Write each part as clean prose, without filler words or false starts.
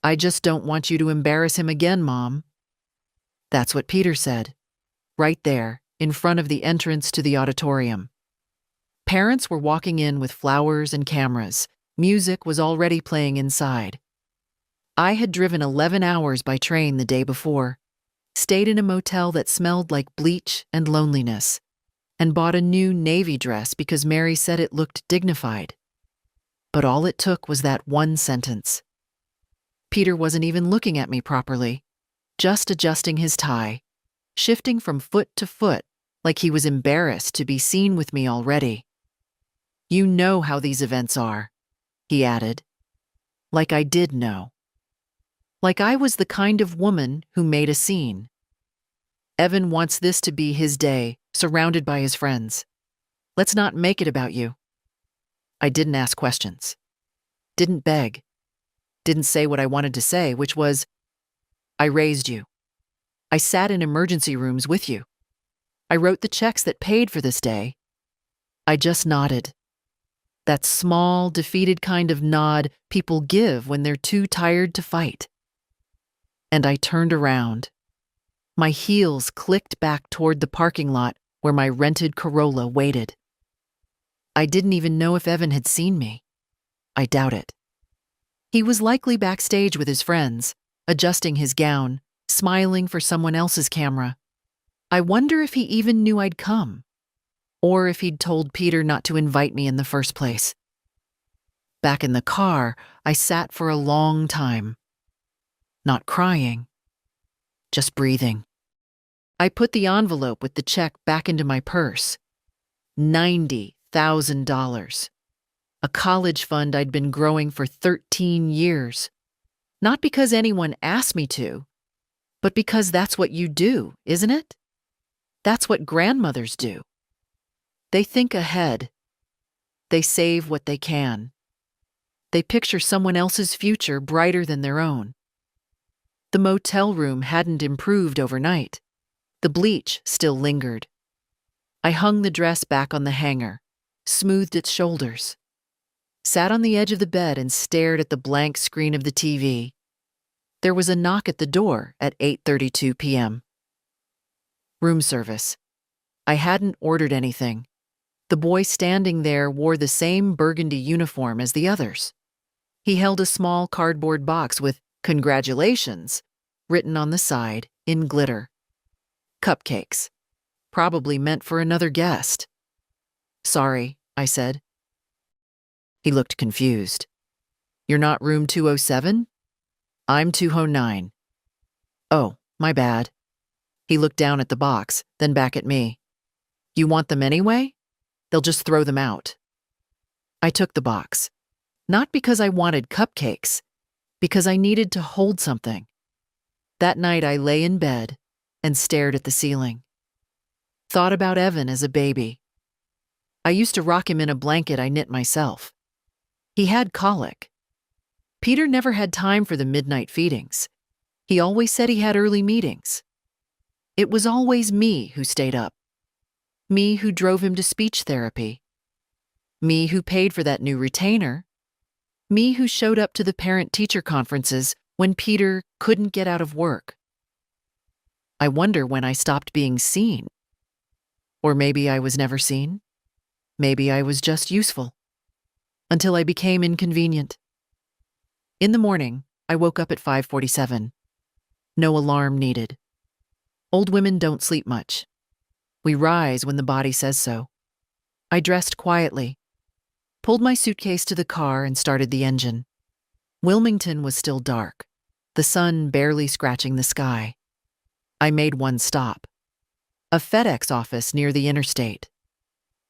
"I just don't want you to embarrass him again, Mom." That's what Peter said, right there, in front of the entrance to the auditorium. Parents were walking in with flowers and cameras. Music was already playing inside. I had driven 11 hours by train the day before, stayed in a motel that smelled like bleach and loneliness, and bought a new navy dress because Mary said it looked dignified. But all it took was that one sentence. Peter wasn't even looking at me properly, just adjusting his tie, shifting from foot to foot like he was embarrassed to be seen with me already. "You know how these events are," he added. Like I did know. Like I was the kind of woman who made a scene. "Evan wants this to be his day, surrounded by his friends. Let's not make it about you." I didn't ask questions. Didn't beg. Didn't say what I wanted to say, which was, "I raised you. I sat in emergency rooms with you. I wrote the checks that paid for this day." I just nodded. That small, defeated kind of nod people give when they're too tired to fight. And I turned around. My heels clicked back toward the parking lot where my rented Corolla waited. I didn't even know if Evan had seen me. I doubt it. He was likely backstage with his friends, adjusting his gown, smiling for someone else's camera. I wonder if he even knew I'd come, or if he'd told Peter not to invite me in the first place. Back in the car, I sat for a long time. Not crying, just breathing. I put the envelope with the check back into my purse. $90,000. A college fund I'd been growing for 13 years. Not because anyone asked me to, but because that's what you do, isn't it? That's what grandmothers do. They think ahead. They save what they can. They picture someone else's future brighter than their own. The motel room hadn't improved overnight. The bleach still lingered. I hung the dress back on the hanger, smoothed its shoulders, sat on the edge of the bed and stared at the blank screen of the TV. There was a knock at the door at 8:32 p.m. Room service. I hadn't ordered anything. The boy standing there wore the same burgundy uniform as the others. He held a small cardboard box with "Congratulations" written on the side in glitter. Cupcakes. Probably meant for another guest. "Sorry," I said. He looked confused. "You're not room 207? I'm 209. "Oh, my bad." He looked down at the box, then back at me. "You want them anyway? They'll just throw them out." I took the box. Not because I wanted cupcakes, because I needed to hold something. That night I lay in bed and stared at the ceiling. Thought about Evan as a baby. I used to rock him in a blanket I knit myself. He had colic. Peter never had time for the midnight feedings. He always said he had early meetings. It was always me who stayed up. Me who drove him to speech therapy. Me who paid for that new retainer. Me who showed up to the parent-teacher conferences when Peter couldn't get out of work. I wonder when I stopped being seen. Or maybe I was never seen. Maybe I was just useful. Until I became inconvenient. In the morning, I woke up at 5:47. No alarm needed. Old women don't sleep much. We rise when the body says so. I dressed quietly, pulled my suitcase to the car and started the engine. Wilmington was still dark, the sun barely scratching the sky. I made one stop. A FedEx office near the interstate.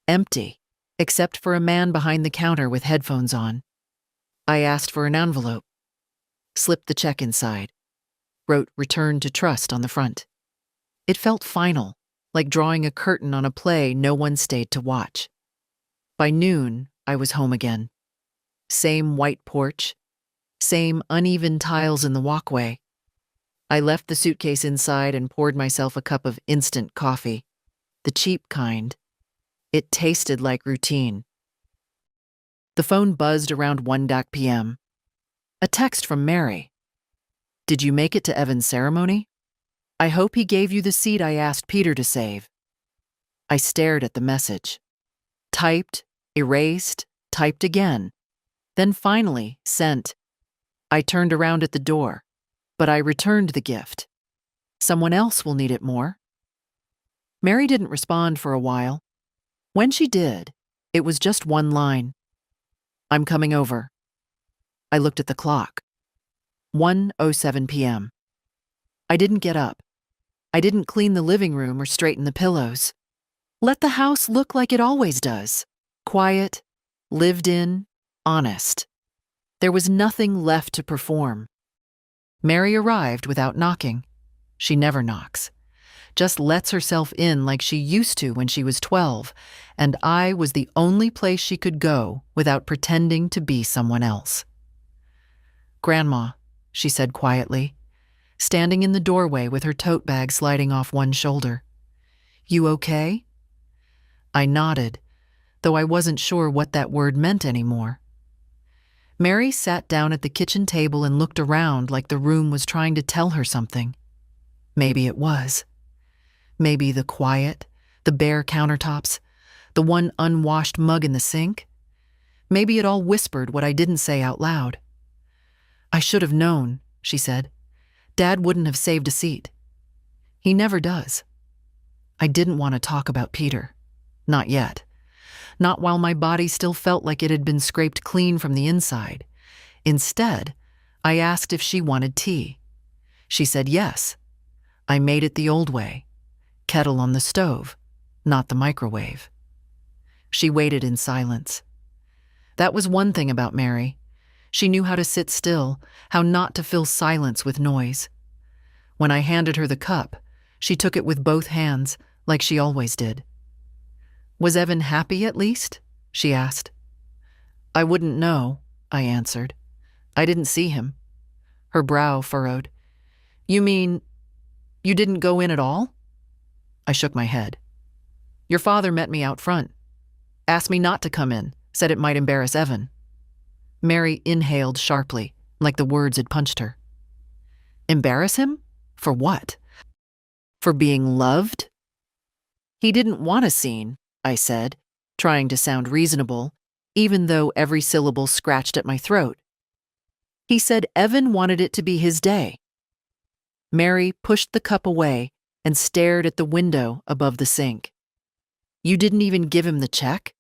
Empty, except for a man behind the counter with headphones on. I asked for an envelope. Slipped the check inside. Wrote "Return to Trust" on the front. It felt final, like drawing a curtain on a play no one stayed to watch. By noon, I was home again. Same white porch. Same uneven tiles in the walkway. I left the suitcase inside and poured myself a cup of instant coffee. The cheap kind. It tasted like routine. The phone buzzed around 1 p.m. A text from Mary. Did you make it to Evan's ceremony? I hope he gave you the seat I asked Peter to save. I stared at the message. Typed, erased, typed again. Then finally, sent. I turned around at the door, but I returned the gift. Someone else will need it more. Mary didn't respond for a while. When she did, it was just one line. I'm coming over. I looked at the clock. 1:07 p.m. I didn't get up. I didn't clean the living room or straighten the pillows. Let the house look like it always does. Quiet, lived in, honest. There was nothing left to perform. Mary arrived without knocking. She never knocks. Just lets herself in like she used to when she was 12, and I was the only place she could go without pretending to be someone else. Grandma, she said quietly, standing in the doorway with her tote bag sliding off one shoulder. You okay? I nodded, though I wasn't sure what that word meant anymore. Mary sat down at the kitchen table and looked around like the room was trying to tell her something. Maybe it was. Maybe the quiet, the bare countertops, the one unwashed mug in the sink. Maybe it all whispered what I didn't say out loud. I should have known, she said. Dad wouldn't have saved a seat. He never does. I didn't want to talk about Peter. Not yet. Not while my body still felt like it had been scraped clean from the inside. Instead, I asked if she wanted tea. She said yes. I made it the old way. Kettle on the stove, not the microwave. She waited in silence. That was one thing about Mary. She knew how to sit still, how not to fill silence with noise. When I handed her the cup, she took it with both hands, like she always did. Was Evan happy at least? She asked. I wouldn't know, I answered. I didn't see him. Her brow furrowed. You mean, you didn't go in at all? I shook my head. Your father met me out front. Asked me not to come in, said it might embarrass Evan. Mary inhaled sharply, like the words had punched her. Embarrass him? For what? For being loved? He didn't want a scene, I said, trying to sound reasonable, even though every syllable scratched at my throat. He said Evan wanted it to be his day. Mary pushed the cup away and stared at the window above the sink. You didn't even give him the check?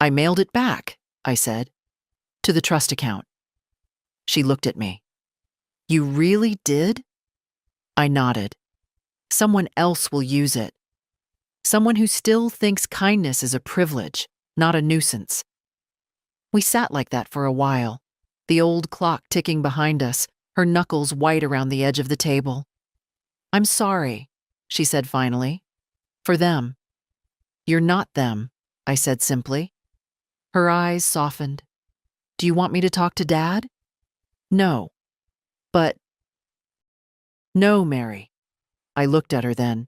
I mailed it back, I said, to the trust account. She looked at me. You really did? I nodded. Someone else will use it. Someone who still thinks kindness is a privilege, not a nuisance. We sat like that for a while, the old clock ticking behind us, her knuckles white around the edge of the table. I'm sorry, she said finally. For them. You're not them, I said simply. Her eyes softened. Do you want me to talk to Dad? No. But... No, Mary. I looked at her then.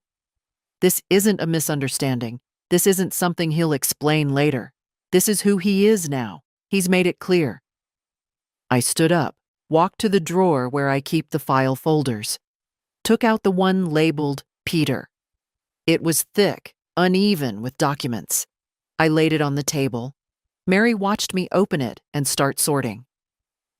This isn't a misunderstanding. This isn't something he'll explain later. This is who he is now. He's made it clear. I stood up, walked to the drawer where I keep the file folders, took out the one labeled Peter. It was thick, uneven with documents. I laid it on the table. Mary watched me open it and start sorting.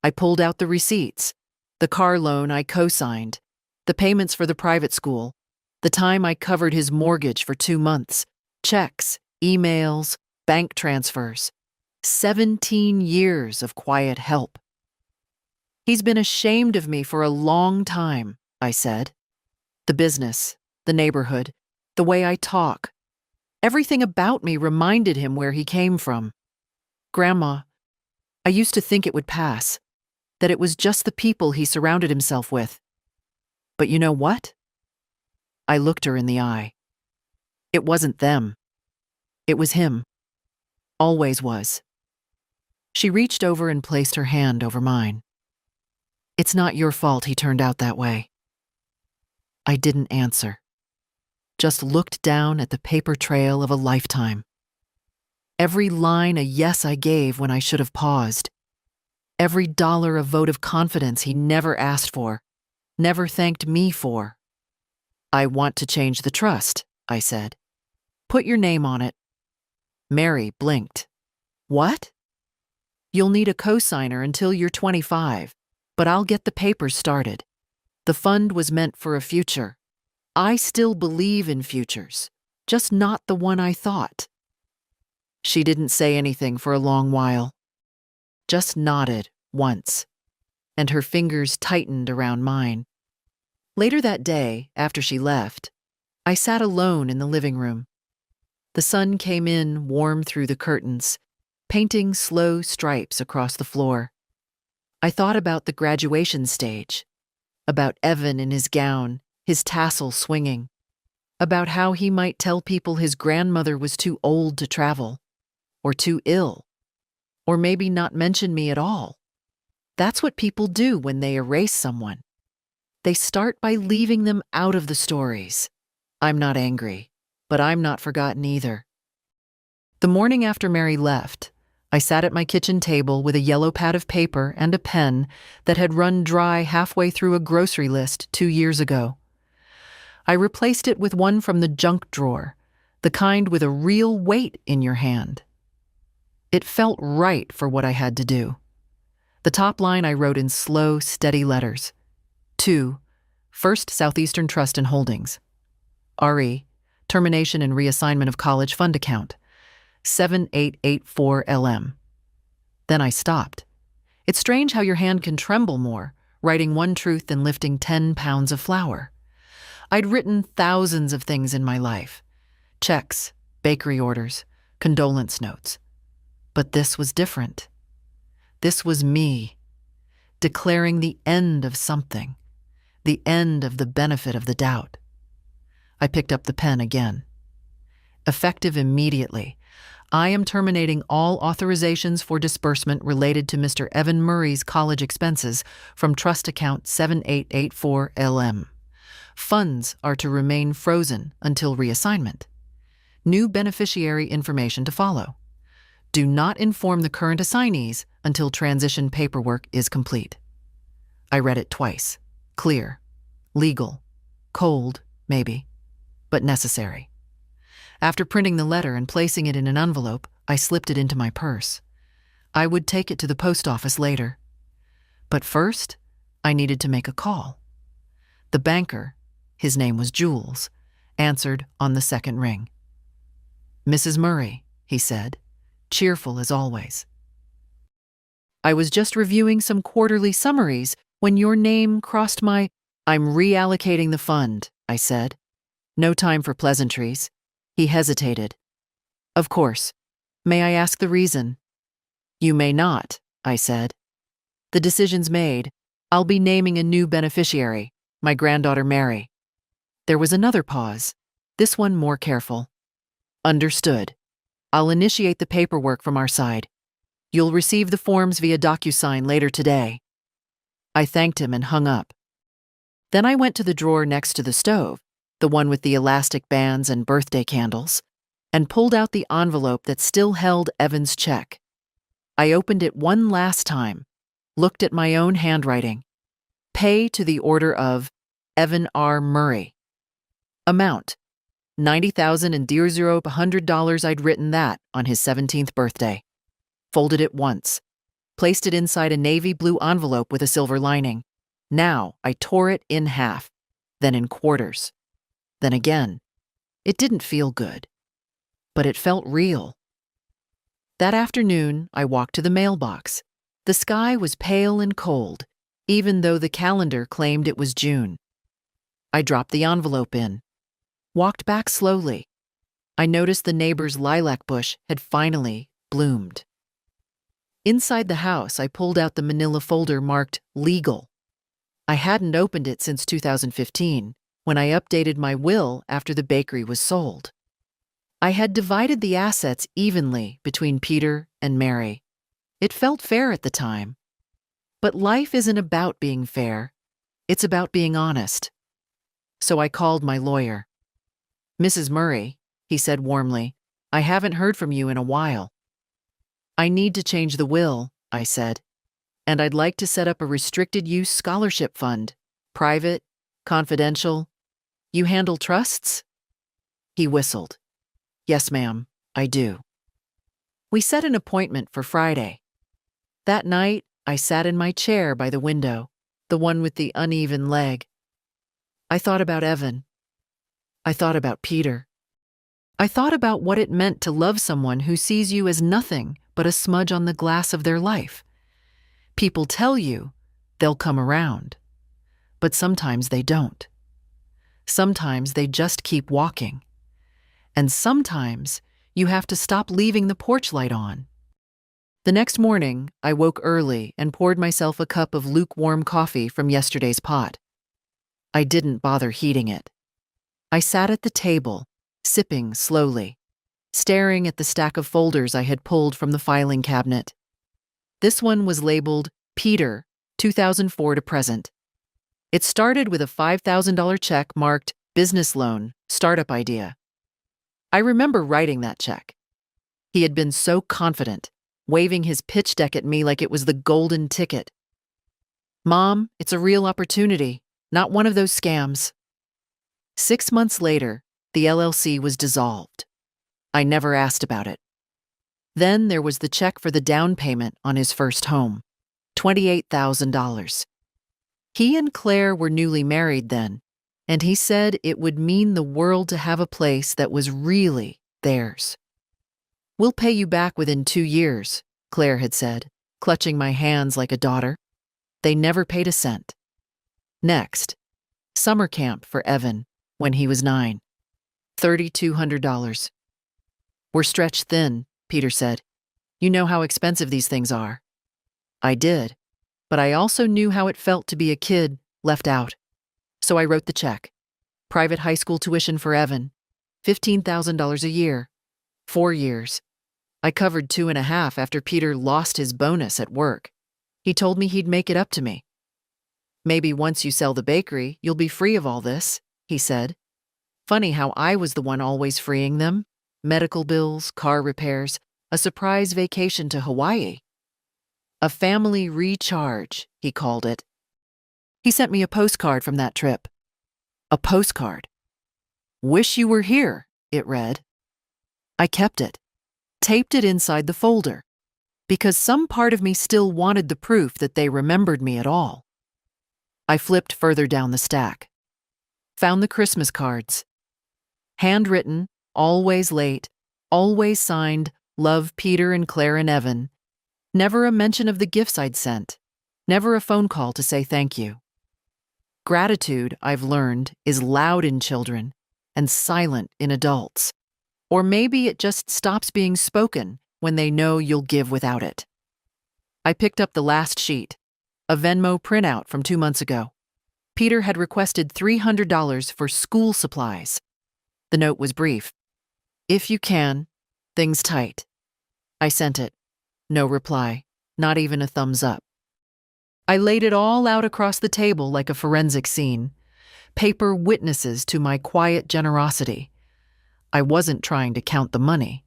I pulled out the receipts, the car loan I co-signed, the payments for the private school, the time I covered his mortgage for 2 months, checks, emails, bank transfers. 17 years of quiet help. He's been ashamed of me for a long time, I said. The business, the neighborhood, the way I talk. Everything about me reminded him where he came from. Grandma, I used to think it would pass, that it was just the people he surrounded himself with. But you know what? I looked her in the eye. It wasn't them. It was him. Always was. She reached over and placed her hand over mine. It's not your fault he turned out that way. I didn't answer. Just looked down at the paper trail of a lifetime. Every line a yes I gave when I should have paused. Every dollar a vote of confidence he never asked for. never thanked me for. I want to change the trust, I said. Put your name on it. Mary blinked. What? You'll need a cosigner until you're 25, but I'll get the papers started. The fund was meant for a future. I still believe in futures, just not the one I thought. She didn't say anything for a long while, just nodded once, and her fingers tightened around mine. Later that day, after she left, I sat alone in the living room. The sun came in warm through the curtains, painting slow stripes across the floor. I thought about the graduation stage, about Evan in his gown, his tassel swinging, about how he might tell people his grandmother was too old to travel, or too ill, or maybe not mention me at all. That's what people do when they erase someone. They start by leaving them out of the stories. I'm not angry, but I'm not forgotten either. The morning after Mary left, I sat at my kitchen table with a yellow pad of paper and a pen that had run dry halfway through a grocery list 2 years ago. I replaced it with one from the junk drawer, the kind with a real weight in your hand. It felt right for what I had to do. The top line I wrote in slow, steady letters. To First Southeastern Trust and Holdings. RE, termination and reassignment of college fund account. 7884 LM. Then I stopped. It's strange how your hand can tremble more, writing one truth than lifting 10 pounds of flour. I'd written thousands of things in my life. Checks, bakery orders, condolence notes. But this was different. This was me, declaring the end of something, the end of the benefit of the doubt. I picked up the pen again. Effective immediately, I am terminating all authorizations for disbursement related to Mr. Evan Murray's college expenses from trust account 7884 LM. Funds are to remain frozen until reassignment. New beneficiary information to follow. Do not inform the current assignees until transition paperwork is complete. I read it twice. Clear, legal, cold, maybe, but necessary. After printing the letter and placing it in an envelope, I slipped it into my purse. I would take it to the post office later. But first, I needed to make a call. The banker, his name was Jules, answered on the second ring. Mrs. Murray, he said, cheerful as always. I was just reviewing some quarterly summaries when your name crossed my... I'm reallocating the fund, I said. No time for pleasantries. He hesitated. Of course. May I ask the reason? You may not, I said. The decision's made. I'll be naming a new beneficiary, my granddaughter Mary. There was another pause, this one more careful. Understood. I'll initiate the paperwork from our side. You'll receive the forms via DocuSign later today. I thanked him and hung up. Then I went to the drawer next to the stove, the one with the elastic bands and birthday candles, and pulled out the envelope that still held Evan's check. I opened it one last time, looked at my own handwriting. Pay to the order of Evan R. Murray. Amount, $90,000 and $100. I'd written that on his 17th birthday. Folded it once, placed it inside a navy blue envelope with a silver lining. Now I tore it in half, then in quarters. Then again. It didn't feel good, but it felt real. That afternoon, I walked to the mailbox. The sky was pale and cold, even though the calendar claimed it was June. I dropped the envelope in, walked back slowly. I noticed the neighbor's lilac bush had finally bloomed. Inside the house, I pulled out the manila folder marked Legal. I hadn't opened it since 2015, when I updated my will after the bakery was sold. I had divided the assets evenly between Peter and Mary. It felt fair at the time. But life isn't about being fair. It's about being honest. So I called my lawyer. Mrs. Murray, he said warmly, I haven't heard from you in a while. I need to change the will, I said, and I'd like to set up a restricted use scholarship fund, Private? Confidential? You handle trusts?" He whistled. "Yes, ma'am, I do." We set an appointment for Friday. That night, I sat in my chair by the window, the one with the uneven leg. I thought about Evan. I thought about Peter. I thought about what it meant to love someone who sees you as nothing but a smudge on the glass of their life. People tell you they'll come around, but sometimes they don't. Sometimes they just keep walking. And sometimes you have to stop leaving the porch light on. The next morning, I woke early and poured myself a cup of lukewarm coffee from yesterday's pot. I didn't bother heating it. I sat at the table, sipping slowly, staring at the stack of folders I had pulled from the filing cabinet. This one was labeled Peter, 2004 to present. It started with a $5,000 check marked business loan, startup idea. I remember writing that check. He had been so confident, waving his pitch deck at me like it was the golden ticket. "Mom, it's a real opportunity, not one of those scams." 6 months later, the LLC was dissolved. I never asked about it. Then there was the check for the down payment on his first home, $28,000. He and Claire were newly married then, and he said it would mean the world to have a place that was really theirs. "We'll pay you back within 2 years, Claire had said, clutching my hands like a daughter. They never paid a cent. Next, summer camp for Evan when he was 9. $3,200. "We're stretched thin," Peter said. "You know how expensive these things are." I did, but I also knew how it felt to be a kid left out. So I wrote the check. Private high school tuition for Evan, $15,000 a year, 4 years. I covered 2.5 after Peter lost his bonus at work. He told me he'd make it up to me. "Maybe once you sell the bakery, you'll be free of all this," he said. Funny how I was the one always freeing them. Medical bills, car repairs, a surprise vacation to Hawaii. A family recharge, he called it. He sent me a postcard from that trip. A postcard. "Wish you were here," it read. I kept it, taped it inside the folder, because some part of me still wanted the proof that they remembered me at all. I flipped further down the stack. Found the Christmas cards. Handwritten, always late, always signed, "Love Peter and Claire and Evan." Never a mention of the gifts I'd sent. Never a phone call to say thank you. Gratitude, I've learned, is loud in children and silent in adults. Or maybe it just stops being spoken when they know you'll give without it. I picked up the last sheet, a Venmo printout from 2 months ago. Peter had requested $300 for school supplies. The note was brief. "If you can, things tight." I sent it. No reply, not even a thumbs up. I laid it all out across the table like a forensic scene, paper witnesses to my quiet generosity. I wasn't trying to count the money,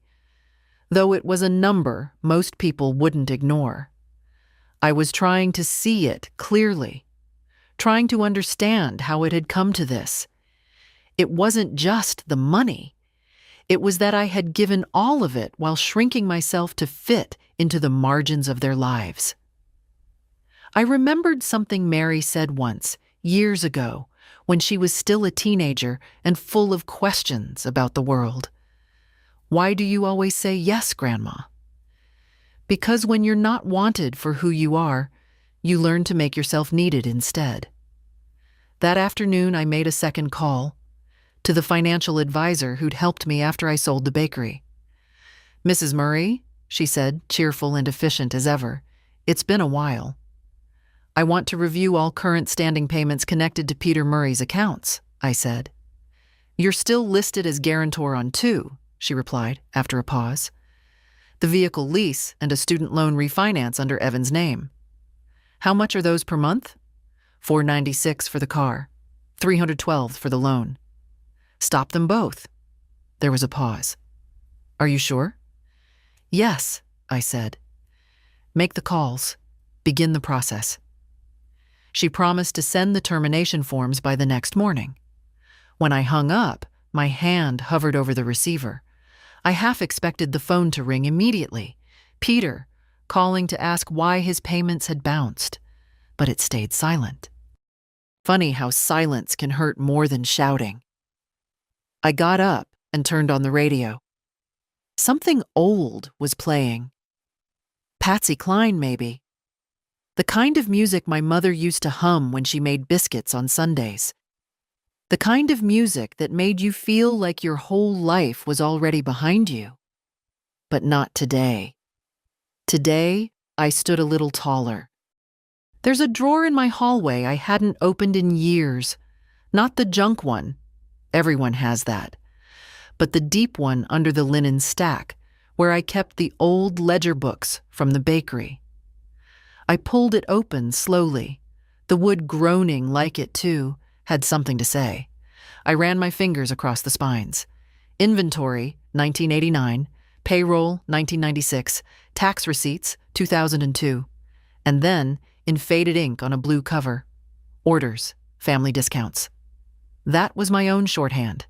though it was a number most people wouldn't ignore. I was trying to see it clearly, trying to understand how it had come to this. It wasn't just the money. It was that I had given all of it while shrinking myself to fit into the margins of their lives. I remembered something Mary said once, years ago, when she was still a teenager and full of questions about the world. "Why do you always say yes, Grandma?" Because when you're not wanted for who you are, you learn to make yourself needed instead. That afternoon, I made a second call to the financial advisor who'd helped me after I sold the bakery. "Mrs. Murray," she said, cheerful and efficient as ever, "it's been a while. I want to review all current standing payments connected to Peter Murray's accounts," I said. "You're still listed as guarantor on 2, she replied after a pause. "The vehicle lease and a student loan refinance under Evan's name. How much are those per month?" $496 for the car, $312 for the loan. "Stop them both." There was a pause. "Are you sure?" "Yes," I said. "Make the calls. Begin the process." She promised to send the termination forms by the next morning. When I hung up, my hand hovered over the receiver. I half expected the phone to ring immediately. Peter, calling to ask why his payments had bounced. But it stayed silent. Funny how silence can hurt more than shouting. I got up and turned on the radio. Something old was playing. Patsy Cline, maybe. The kind of music my mother used to hum when she made biscuits on Sundays. The kind of music that made you feel like your whole life was already behind you. But not today. Today, I stood a little taller. There's a drawer in my hallway I hadn't opened in years. Not the junk one. Everyone has that. But the deep one under the linen stack, where I kept the old ledger books from the bakery. I pulled it open slowly. The wood groaning like it, too, had something to say. I ran my fingers across the spines. Inventory, 1989. Payroll, 1996. Tax receipts, 2002. And then, in faded ink on a blue cover, orders, family discounts. That was my own shorthand.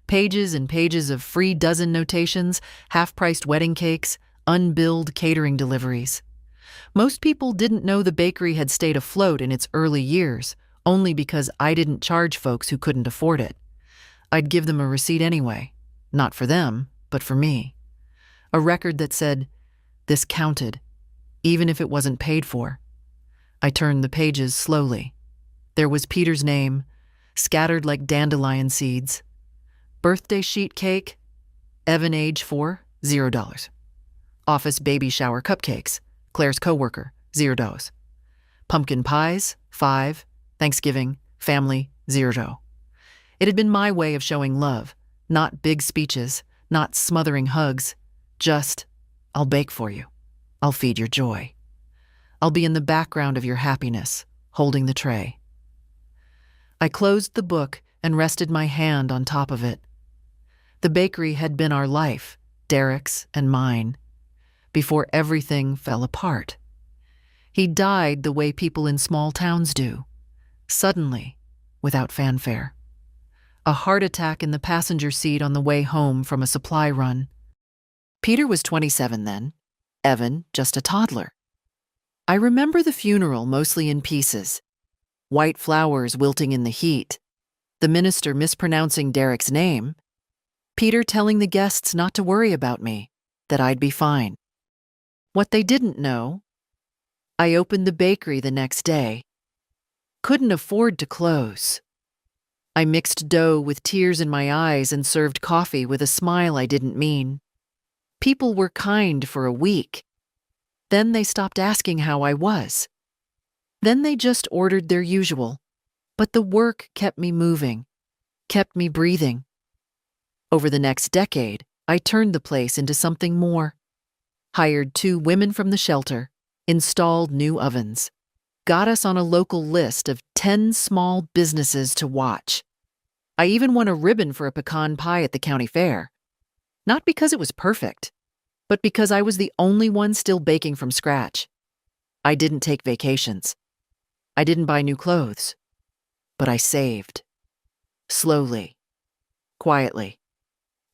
Pages and pages of free dozen notations, half-priced wedding cakes, unbilled catering deliveries. Most people didn't know the bakery had stayed afloat in its early years, only because I didn't charge folks who couldn't afford it. I'd give them a receipt anyway, not for them, but for me. A record that said, this counted, even if it wasn't paid for. I turned the pages slowly. There was Peter's name, scattered like dandelion seeds. Birthday sheet cake, Evan age 4, $0. Office baby shower cupcakes, Claire's coworker, $0. Pumpkin pies, 5, Thanksgiving, family, 0. It had been my way of showing love, not big speeches, not smothering hugs, just, I'll bake for you. I'll feed your joy. I'll be in the background of your happiness, holding the tray. I closed the book and rested my hand on top of it. The bakery had been our life, Derek's and mine, before everything fell apart. He died the way people in small towns do, suddenly, without fanfare. A heart attack in the passenger seat on the way home from a supply run. Peter was 27 then, Evan just a toddler. I remember the funeral mostly in pieces. White flowers wilting in the heat, the minister mispronouncing Derek's name, Peter telling the guests not to worry about me, that I'd be fine. What they didn't know, I opened the bakery the next day. Couldn't afford to close. I mixed dough with tears in my eyes and served coffee with a smile I didn't mean. People were kind for a week. Then they stopped asking how I was. Then they just ordered their usual. But the work kept me moving, kept me breathing. Over the next decade, I turned the place into something more. Hired 2 women from the shelter, installed new ovens, got us on a local list of 10 small businesses to watch. I even won a ribbon for a pecan pie at the county fair. Not because it was perfect, but because I was the only one still baking from scratch. I didn't take vacations. I didn't buy new clothes. But I saved. Slowly. Quietly.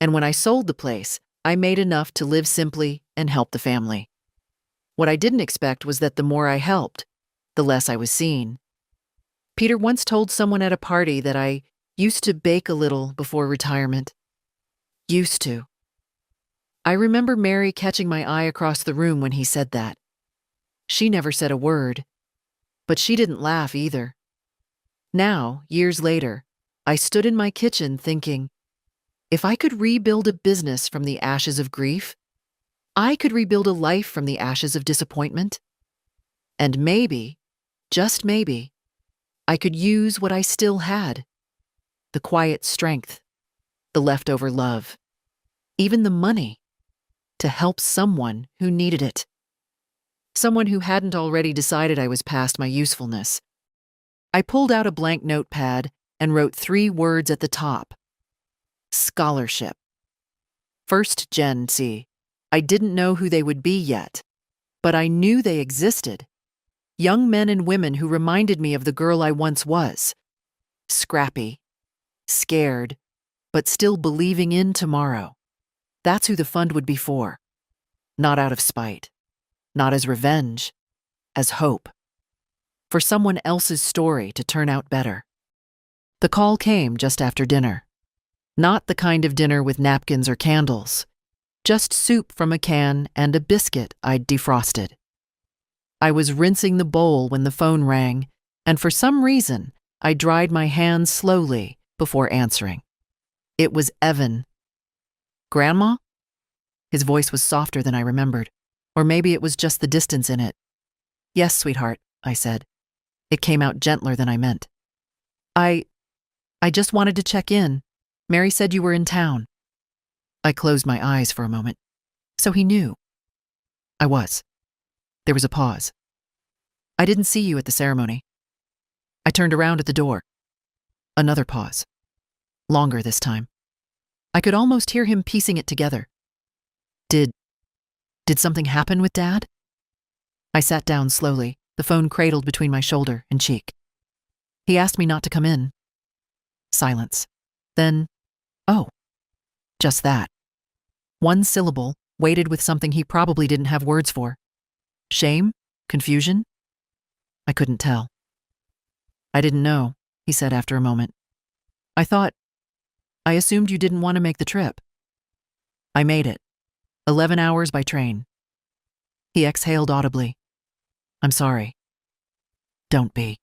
And when I sold the place, I made enough to live simply and help the family. What I didn't expect was that the more I helped, the less I was seen. Peter once told someone at a party that I used to bake a little before retirement. Used to. I remember Mary catching my eye across the room when he said that. She never said a word, but she didn't laugh either. Now, years later, I stood in my kitchen thinking, if I could rebuild a business from the ashes of grief, I could rebuild a life from the ashes of disappointment. And maybe, just maybe, I could use what I still had. The quiet strength, the leftover love, even the money, to help someone who needed it. Someone who hadn't already decided I was past my usefulness. I pulled out a blank notepad and wrote 3 words at the top. Scholarship. First Gen C. I didn't know who they would be yet, but I knew they existed. Young men and women who reminded me of the girl I once was. Scrappy, scared, but still believing in tomorrow. That's who the fund would be for. Not out of spite, not as revenge, as hope. For someone else's story to turn out better. The call came just after dinner. Not the kind of dinner with napkins or candles. Just soup from a can and a biscuit I'd defrosted. I was rinsing the bowl when the phone rang, and for some reason, I dried my hands slowly before answering. It was Evan. Grandma? His voice was softer than I remembered, or maybe it was just the distance in it. Yes, sweetheart, I said. It came out gentler than I meant. I just wanted to check in. Mary said you were in town. I closed my eyes for a moment. So he knew. I was. There was a pause. I didn't see you at the ceremony. I turned around at the door. Another pause. Longer this time. I could almost hear him piecing it together. Did something happen with Dad? I sat down slowly, the phone cradled between my shoulder and cheek. He asked me not to come in. Silence. Then, oh, just that. One syllable, weighted with something he probably didn't have words for. Shame? Confusion? I couldn't tell. I didn't know, he said after a moment. I assumed you didn't want to make the trip. I made it. 11 hours by train. He exhaled audibly. I'm sorry. Don't be.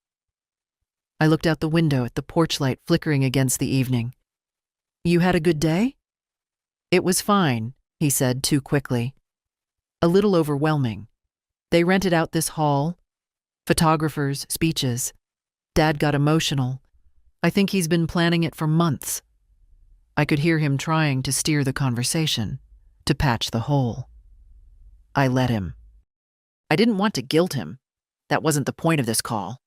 I looked out the window at the porch light flickering against the evening. You had a good day? It was fine, he said too quickly. A little overwhelming. They rented out this hall. Photographers, speeches. Dad got emotional. I think he's been planning it for months. I could hear him trying to steer the conversation, to patch the hole. I let him. I didn't want to guilt him. That wasn't the point of this call.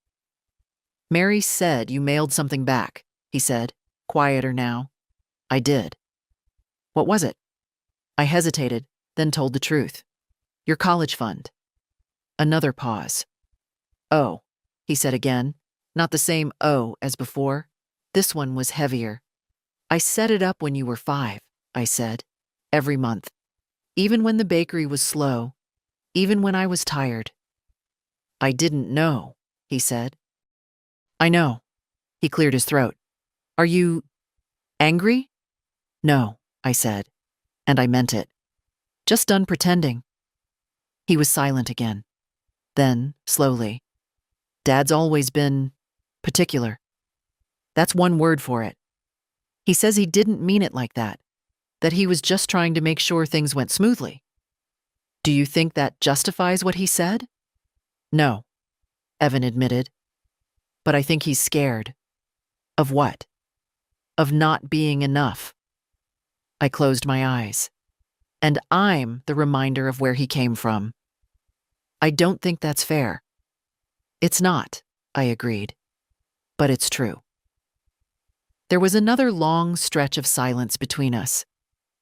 Mary said you mailed something back, he said, quieter now. I did. What was it? I hesitated, then told the truth. Your college fund. Another pause. Oh, he said again, not the same oh as before. This one was heavier. I set it up when you were 5, I said, every month. Even when the bakery was slow, even when I was tired. I didn't know, he said. I know. He cleared his throat. Are you angry? No, I said, and I meant it. Just done pretending. He was silent again. Then, slowly, Dad's always been particular. That's one word for it. He says he didn't mean it like that he was just trying to make sure things went smoothly. Do you think that justifies what he said? No, Evan admitted. But I think he's scared. Of what? Of not being enough. I closed my eyes. And I'm the reminder of where he came from. I don't think that's fair. It's not, I agreed. But it's true. There was another long stretch of silence between us,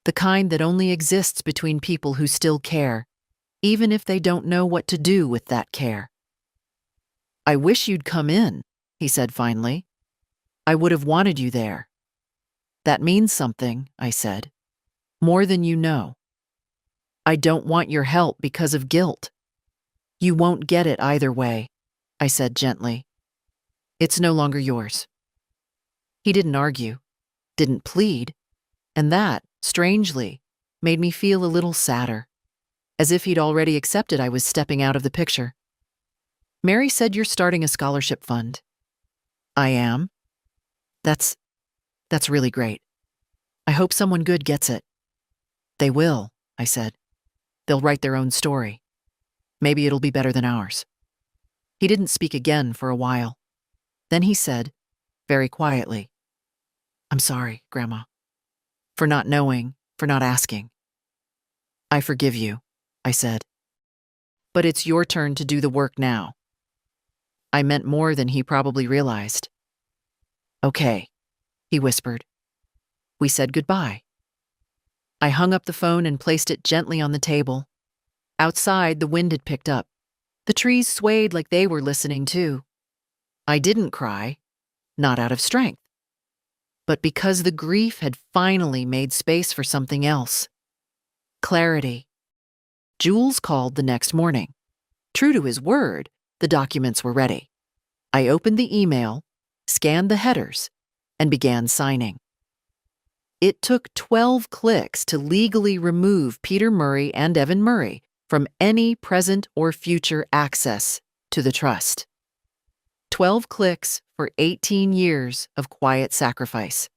the kind that only exists between people who still care, even if they don't know what to do with that care. I wish you'd come in, he said finally. I would have wanted you there. That means something, I said. More than you know. I don't want your help because of guilt. You won't get it either way, I said gently. It's no longer yours. He didn't argue, didn't plead, and that, strangely, made me feel a little sadder, as if he'd already accepted I was stepping out of the picture. Mary said you're starting a scholarship fund. I am. That's really great. I hope someone good gets it. They will, I said. They'll write their own story. Maybe it'll be better than ours. He didn't speak again for a while. Then he said, very quietly, I'm sorry, Grandma, for not knowing, for not asking. I forgive you, I said. But it's your turn to do the work now. I meant more than he probably realized. Okay, he whispered. We said goodbye. I hung up the phone and placed it gently on the table. Outside, the wind had picked up. The trees swayed like they were listening too. I didn't cry, not out of strength, but because the grief had finally made space for something else. Clarity. Jules called the next morning. True to his word, the documents were ready. I opened the email, scanned the headers, and began signing. It took 12 clicks to legally remove Peter Murray and Evan Murray from any present or future access to the trust. 12 clicks for 18 years of quiet sacrifice.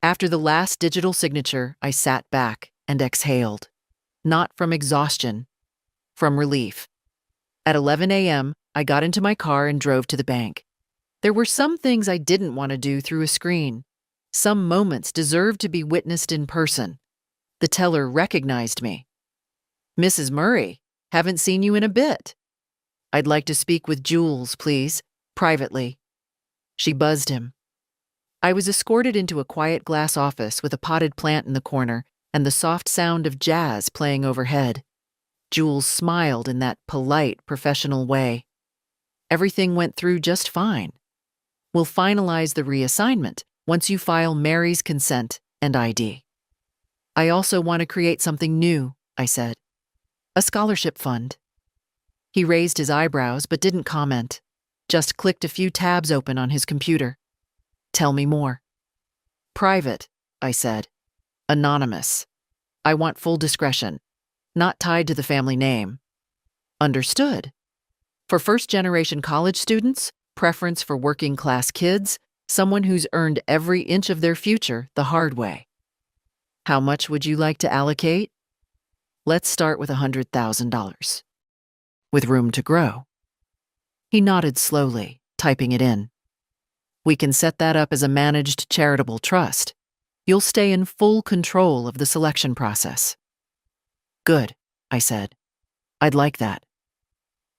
After the last digital signature, I sat back and exhaled, not from exhaustion, from relief. At 11 a.m., I got into my car and drove to the bank. There were some things I didn't want to do through a screen. Some moments deserved to be witnessed in person. The teller recognized me. "Mrs. Murray, haven't seen you in a bit. I'd like to speak with Jules, please, privately." She buzzed him. I was escorted into a quiet glass office with a potted plant in the corner and the soft sound of jazz playing overhead. Jules smiled in that polite, professional way. "Everything went through just fine. We'll finalize the reassignment once you file Mary's consent and ID. I also want to create something new," I said. "A scholarship fund." He raised his eyebrows but didn't comment, just clicked a few tabs open on his computer. "Tell me more." "Private," I said. "Anonymous. I want full discretion, not tied to the family name." "Understood. For first-generation college students, preference for working-class kids, someone who's earned every inch of their future the hard way." "How much would you like to allocate?" "Let's start with $100,000. With room to grow." He nodded slowly, typing it in. "We can set that up as a managed charitable trust. You'll stay in full control of the selection process." "Good," I said. "I'd like that."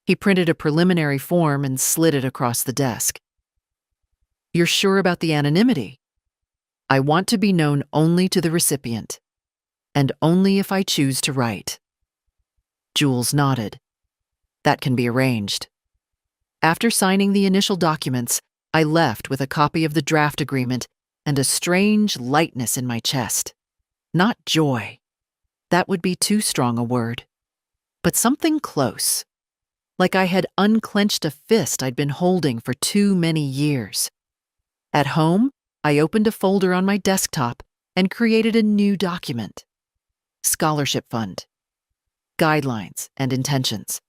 He printed a preliminary form and slid it across the desk. "You're sure about the anonymity?" "I want to be known only to the recipient, and only if I choose to write." Jules nodded. "That can be arranged." After signing the initial documents, I left with a copy of the draft agreement and a strange lightness in my chest. Not joy. That would be too strong a word. But something close. Like I had unclenched a fist I'd been holding for too many years. At home, I opened a folder on my desktop and created a new document. Scholarship Fund. Guidelines and intentions.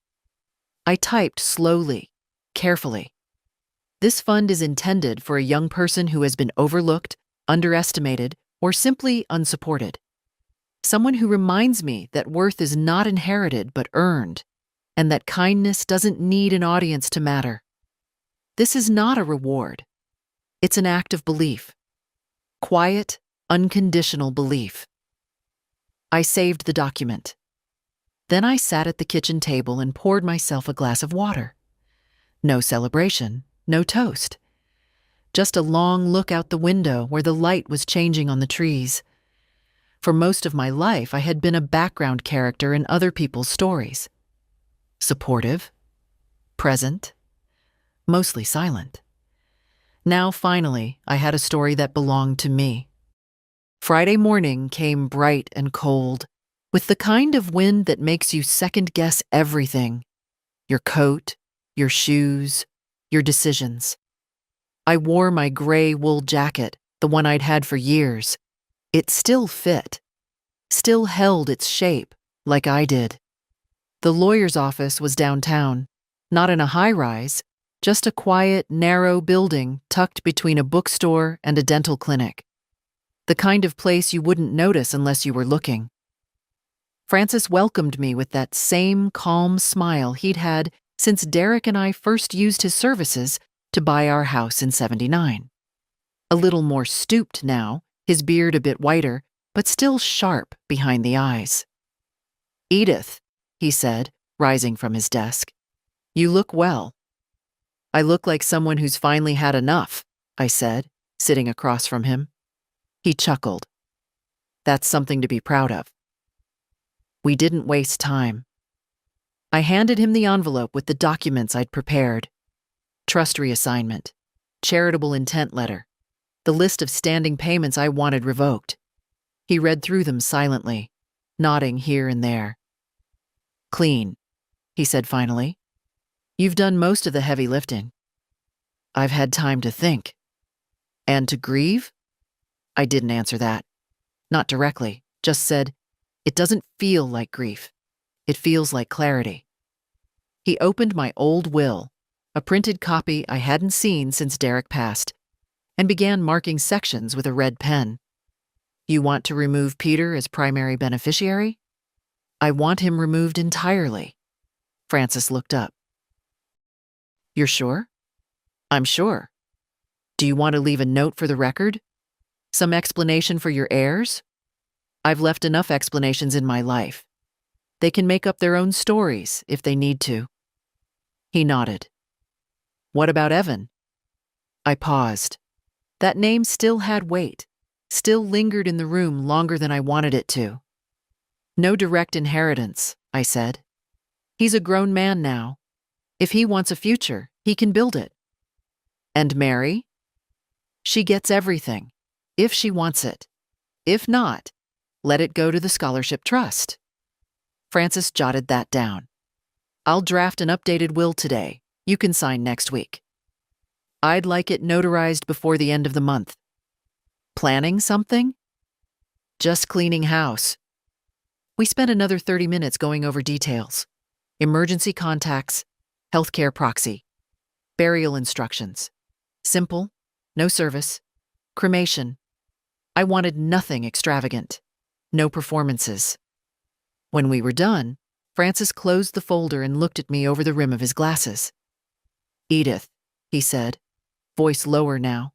I typed slowly, carefully. This fund is intended for a young person who has been overlooked, underestimated, or simply unsupported. Someone who reminds me that worth is not inherited but earned, and that kindness doesn't need an audience to matter. This is not a reward. It's an act of belief. Quiet, unconditional belief. I saved the document. Then I sat at the kitchen table and poured myself a glass of water. No celebration, no toast. Just a long look out the window where the light was changing on the trees. For most of my life, I had been a background character in other people's stories. Supportive, present, mostly silent. Now, finally, I had a story that belonged to me. Friday morning came bright and cold, with the kind of wind that makes you second-guess everything. Your coat, your shoes, your decisions. I wore my gray wool jacket, the one I'd had for years. It still fit, still held its shape, like I did. The lawyer's office was downtown, not in a high-rise, just a quiet, narrow building tucked between a bookstore and a dental clinic. The kind of place you wouldn't notice unless you were looking. Francis welcomed me with that same calm smile he'd had since Derek and I first used his services to buy our house in '79. A little more stooped now, his beard a bit whiter, but still sharp behind the eyes. "Edith," he said, rising from his desk, "you look well." "I look like someone who's finally had enough," I said, sitting across from him. He chuckled. "That's something to be proud of." We didn't waste time. I handed him the envelope with the documents I'd prepared. Trust reassignment, charitable intent letter, the list of standing payments I wanted revoked. He read through them silently, nodding here and there. Clean, he said finally. You've done most of the heavy lifting. I've had time to think. And to grieve? I didn't answer that. Not directly, just said, it doesn't feel like grief. It feels like clarity. He opened my old will, a printed copy I hadn't seen since Derek passed, and began marking sections with a red pen. You want to remove Peter as primary beneficiary? I want him removed entirely. Francis looked up. You're sure? I'm sure. Do you want to leave a note for the record? Some explanation for your heirs? I've left enough explanations in my life. They can make up their own stories if they need to. He nodded. What about Evan? I paused. That name still had weight, still lingered in the room longer than I wanted it to. No direct inheritance, I said. He's a grown man now. If he wants a future, he can build it. And Mary? She gets everything, if she wants it. If not, let it go to the scholarship trust. Francis jotted that down. I'll draft an updated will today. You can sign next week. I'd like it notarized before the end of the month. Planning something? Just cleaning house. We spent another 30 minutes going over details. Emergency contacts, healthcare proxy, burial instructions. Simple, no service, cremation. I wanted nothing extravagant, no performances. When we were done, Francis closed the folder and looked at me over the rim of his glasses. Edith, he said, voice lower now.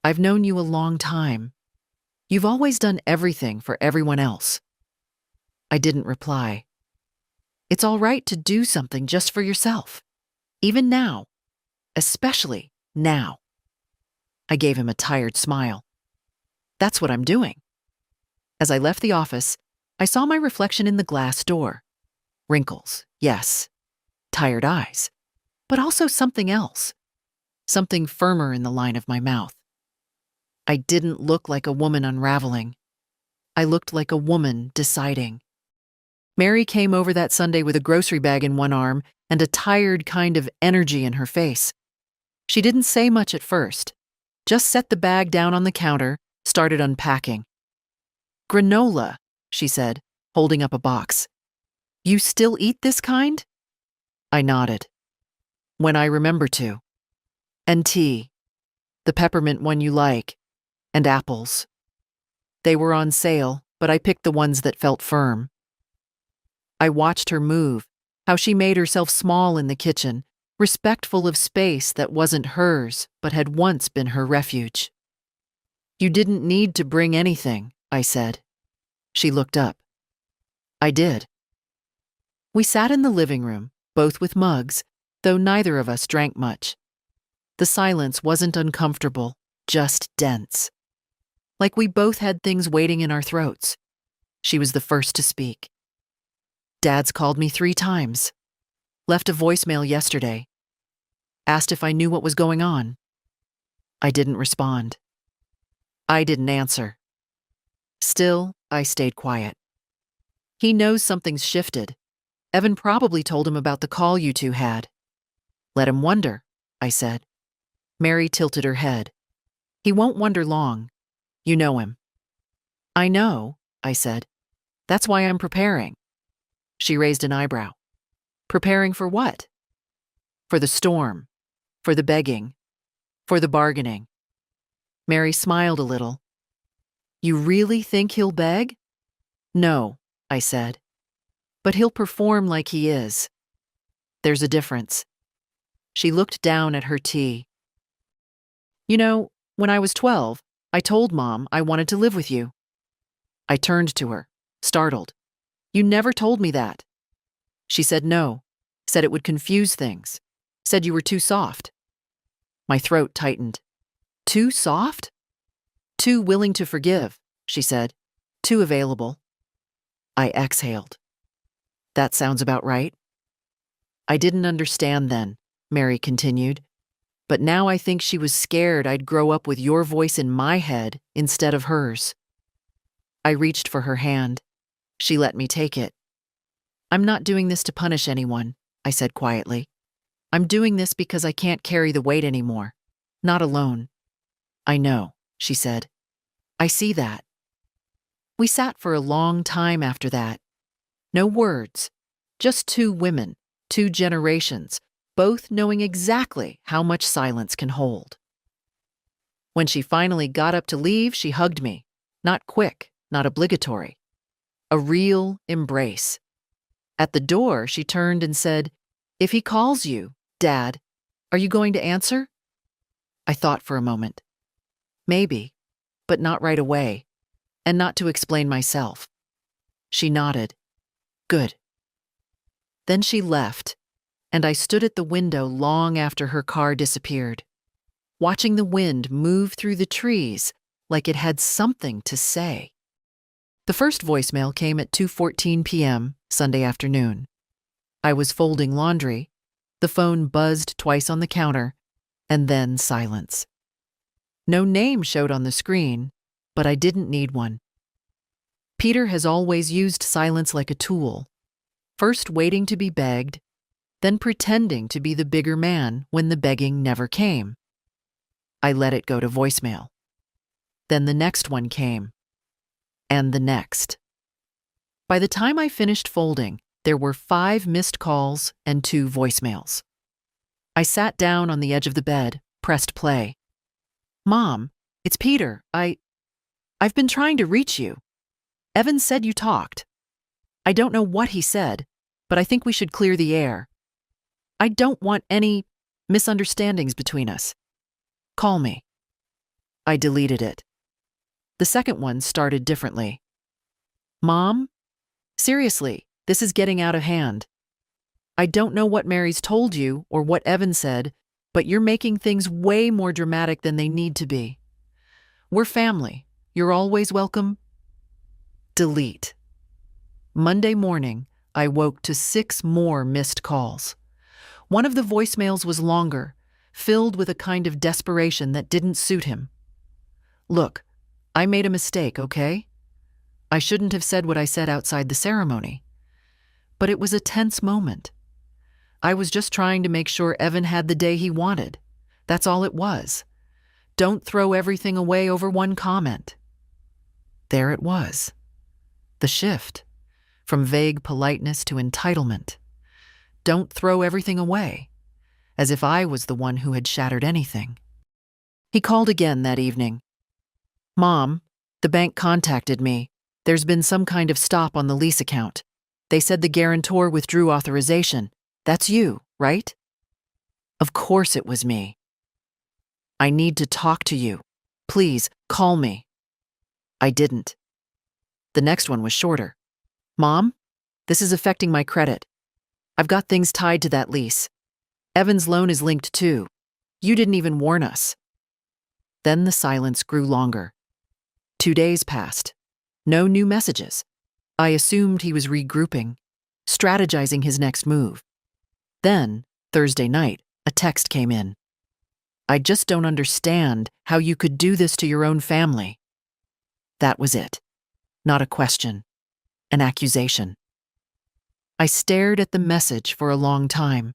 I've known you a long time. You've always done everything for everyone else. I didn't reply. It's all right to do something just for yourself. Even now. Especially now. I gave him a tired smile. That's what I'm doing. As I left the office, I saw my reflection in the glass door. Wrinkles, yes. Tired eyes. But also something else. Something firmer in the line of my mouth. I didn't look like a woman unraveling. I looked like a woman deciding. Mary came over that Sunday with a grocery bag in one arm and a tired kind of energy in her face. She didn't say much at first, just set the bag down on the counter, started unpacking. Granola, she said, holding up a box. You still eat this kind? I nodded. When I remember to. And tea, the peppermint one you like, and apples. They were on sale, but I picked the ones that felt firm. I watched her move, how she made herself small in the kitchen, respectful of space that wasn't hers but had once been her refuge. You didn't need to bring anything, I said. She looked up. I did. We sat in the living room, both with mugs, though neither of us drank much. The silence wasn't uncomfortable, just dense. Like we both had things waiting in our throats. She was the first to speak. Dad's called me 3 times. Left a voicemail yesterday. Asked if I knew what was going on. I didn't respond. I didn't answer. Still, I stayed quiet. He knows something's shifted. Evan probably told him about the call you two had. Let him wonder, I said. Mary tilted her head. He won't wonder long. You know him. I know, I said. That's why I'm preparing. She raised an eyebrow. Preparing for what? For the storm. For the begging. For the bargaining. Mary smiled a little. You really think he'll beg? No, I said. But he'll perform like he is. There's a difference. She looked down at her tea. You know, when I was 12, I told Mom I wanted to live with you. I turned to her, startled. You never told me that. She said no, said it would confuse things, said you were too soft. My throat tightened. Too soft? Too willing to forgive, she said. Too available. I exhaled. That sounds about right. I didn't understand then, Mary continued, but now I think she was scared I'd grow up with your voice in my head instead of hers. I reached for her hand. She let me take it. I'm not doing this to punish anyone, I said quietly. I'm doing this because I can't carry the weight anymore. Not alone. I know, she said. I see that. We sat for a long time after that. No words, just two women, two generations, both knowing exactly how much silence can hold. When she finally got up to leave, she hugged me. Not quick, not obligatory. A real embrace. At the door, she turned and said, "If he calls you, Dad, are you going to answer?" I thought for a moment. Maybe, but not right away, and not to explain myself. She nodded. Good. Then she left, and I stood at the window long after her car disappeared, watching the wind move through the trees like it had something to say. The first voicemail came at 2:14 p.m. Sunday afternoon. I was folding laundry. The phone buzzed twice on the counter, and then silence. No name showed on the screen, but I didn't need one. Peter has always used silence like a tool, first waiting to be begged, then pretending to be the bigger man when the begging never came. I let it go to voicemail. Then the next one came. And the next. By the time I finished folding, there were 5 missed calls and 2 voicemails. I sat down on the edge of the bed, pressed play. "Mom, it's Peter. I've been trying to reach you. Evan said you talked. I don't know what he said, but I think we should clear the air. I don't want any misunderstandings between us. Call me." I deleted it. The second one started differently. "Mom, seriously, this is getting out of hand. I don't know what Mary's told you or what Evan said, but you're making things way more dramatic than they need to be. We're family. You're always welcome." Delete. Monday morning, I woke to 6 more missed calls. One of the voicemails was longer, filled with a kind of desperation that didn't suit him. "Look, I made a mistake, okay? I shouldn't have said what I said outside the ceremony. But it was a tense moment. I was just trying to make sure Evan had the day he wanted. That's all it was. Don't throw everything away over one comment." There it was. The shift, from vague politeness to entitlement. Don't throw everything away, as if I was the one who had shattered anything. He called again that evening. "Mom, the bank contacted me. There's been some kind of stop on the lease account. They said the guarantor withdrew authorization. That's you, right?" Of course it was me. "I need to talk to you. Please, call me." I didn't. The next one was shorter. "Mom, this is affecting my credit. I've got things tied to that lease. Evan's loan is linked too. You didn't even warn us." Then the silence grew longer. 2 days passed. No new messages. I assumed he was regrouping, strategizing his next move. Then, Thursday night, a text came in. "I just don't understand how you could do this to your own family." That was it. Not a question. An accusation. I stared at the message for a long time,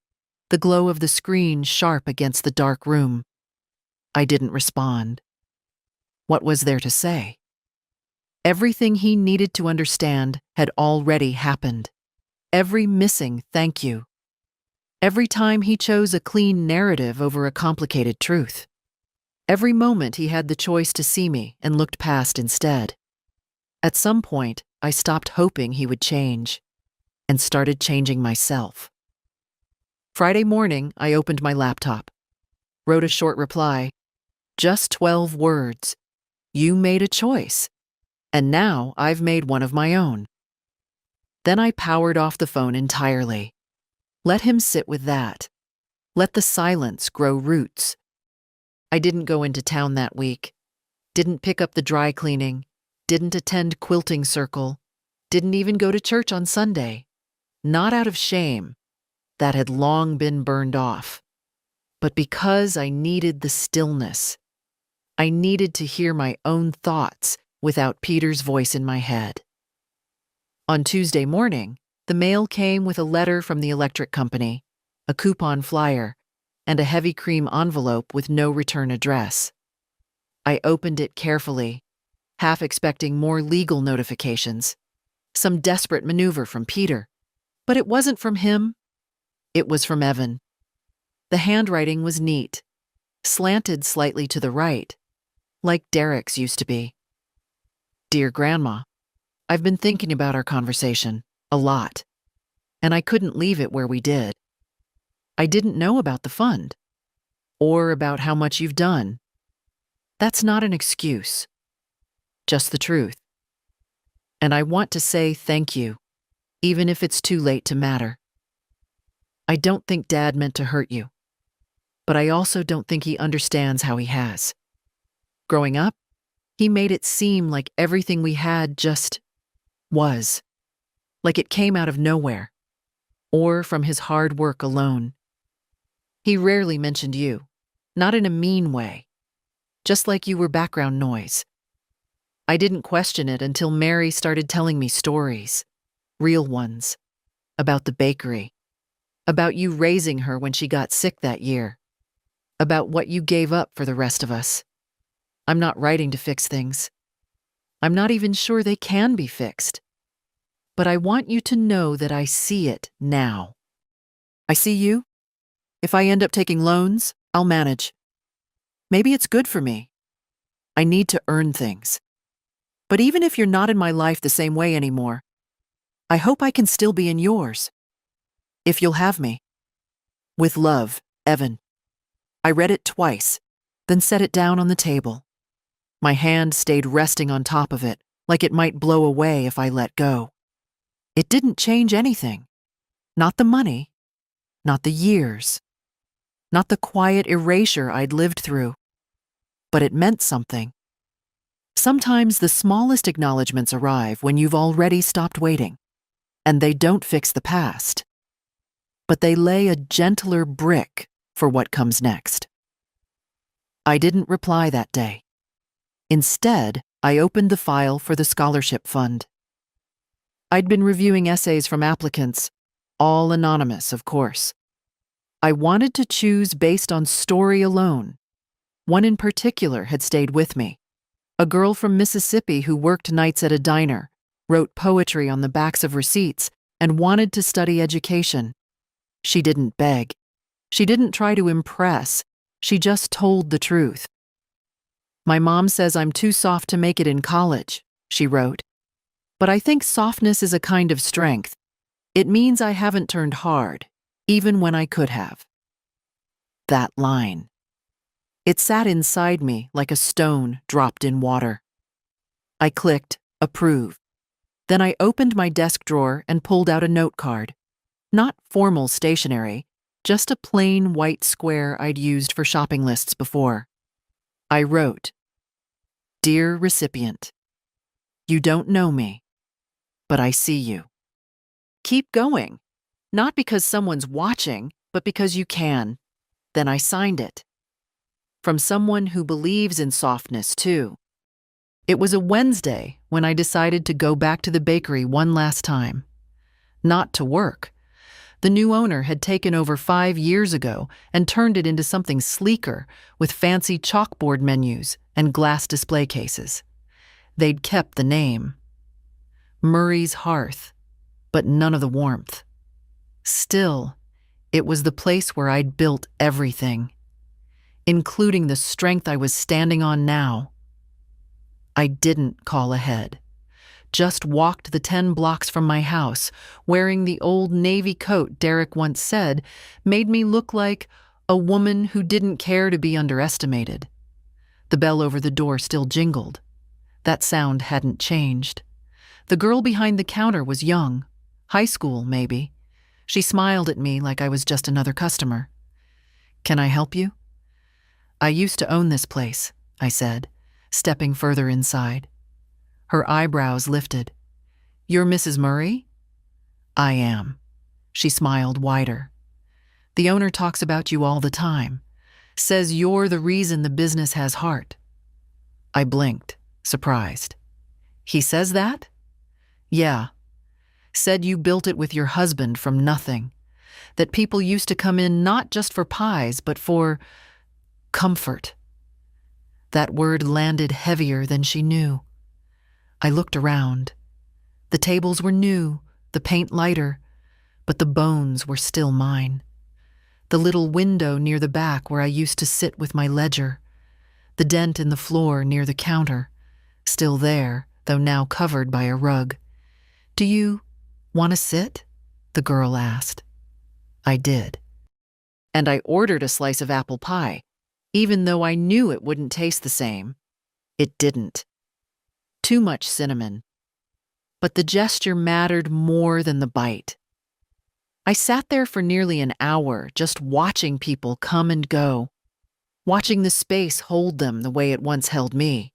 the glow of the screen sharp against the dark room. I didn't respond. What was there to say? Everything he needed to understand had already happened. Every missing thank you. Every time he chose a clean narrative over a complicated truth. Every moment he had the choice to see me and looked past instead. At some point, I stopped hoping he would change and started changing myself. Friday morning, I opened my laptop, wrote a short reply. Just 12 words. You made a choice, and now I've made one of my own. Then I powered off the phone entirely. Let him sit with that. Let the silence grow roots. I didn't go into town that week, didn't pick up the dry cleaning, didn't attend quilting circle, didn't even go to church on Sunday. Not out of shame, that had long been burned off. But because I needed the stillness, I needed to hear my own thoughts without Peter's voice in my head. On Tuesday morning, the mail came with a letter from the electric company, a coupon flyer, and a heavy cream envelope with no return address. I opened it carefully, half expecting more legal notifications, some desperate maneuver from Peter. But it wasn't from him. It was from Evan. The handwriting was neat, slanted slightly to the right, like Derek's used to be. Dear Grandma, I've been thinking about our conversation a lot, and I couldn't leave it where we did. I didn't know about the fund, or about how much you've done. That's not an excuse, just the truth. And I want to say thank you, even if it's too late to matter. I don't think Dad meant to hurt you, but I also don't think he understands how he has. Growing up, he made it seem like everything we had just was, like it came out of nowhere, or from his hard work alone. He rarely mentioned you, not in a mean way, just like you were background noise. I didn't question it until Mary started telling me stories, real ones, about the bakery, about you raising her when she got sick that year, about what you gave up for the rest of us. I'm not writing to fix things. I'm not even sure they can be fixed. But I want you to know that I see it now. I see you. If I end up taking loans, I'll manage. Maybe it's good for me. I need to earn things. But even if you're not in my life the same way anymore, I hope I can still be in yours. If you'll have me. With love, Evan. I read it twice, then set it down on the table. My hand stayed resting on top of it, like it might blow away if I let go. It didn't change anything. Not the money, not the years, not the quiet erasure I'd lived through. But it meant something. Sometimes the smallest acknowledgments arrive when you've already stopped waiting, and they don't fix the past, but they lay a gentler brick for what comes next. I didn't reply that day. Instead, I opened the file for the scholarship fund. I'd been reviewing essays from applicants, all anonymous, of course. I wanted to choose based on story alone. One in particular had stayed with me. A girl from Mississippi who worked nights at a diner, wrote poetry on the backs of receipts, and wanted to study education. She didn't beg. She didn't try to impress. She just told the truth. My mom says I'm too soft to make it in college, she wrote. But I think softness is a kind of strength. It means I haven't turned hard, even when I could have. That line. It sat inside me like a stone dropped in water. I clicked approve. Then I opened my desk drawer and pulled out a note card. Not formal stationery, just a plain white square I'd used for shopping lists before. I wrote, Dear recipient, you don't know me, but I see you. Keep going, not because someone's watching, but because you can. Then I signed it. From someone who believes in softness, too. It was a Wednesday when I decided to go back to the bakery one last time. Not to work. The new owner had taken over 5 years ago and turned it into something sleeker with fancy chalkboard menus and glass display cases. They'd kept the name. Murray's Hearth, but none of the warmth. Still, it was the place where I'd built everything, including the strength I was standing on now. I didn't call ahead. Just walked the 10 blocks from my house, wearing the old navy coat Derek once said made me look like a woman who didn't care to be underestimated. The bell over the door still jingled. That sound hadn't changed. The girl behind the counter was young, high school maybe. She smiled at me like I was just another customer. Can I help you? I used to own this place, I said, stepping further inside. Her eyebrows lifted. You're Mrs. Murray? I am. She smiled wider. The owner talks about you all the time, says you're the reason the business has heart. I blinked, surprised. He says that? Yeah. Said you built it with your husband from nothing. That people used to come in not just for pies, but for comfort. That word landed heavier than she knew. I looked around. The tables were new, the paint lighter, but the bones were still mine. The little window near the back where I used to sit with my ledger. The dent in the floor near the counter, still there, though now covered by a rug. "Do you want to sit?" the girl asked. I did. And I ordered a slice of apple pie, even though I knew it wouldn't taste the same. It didn't. Too much cinnamon. But the gesture mattered more than the bite. I sat there for nearly an hour, just watching people come and go, watching the space hold them the way it once held me.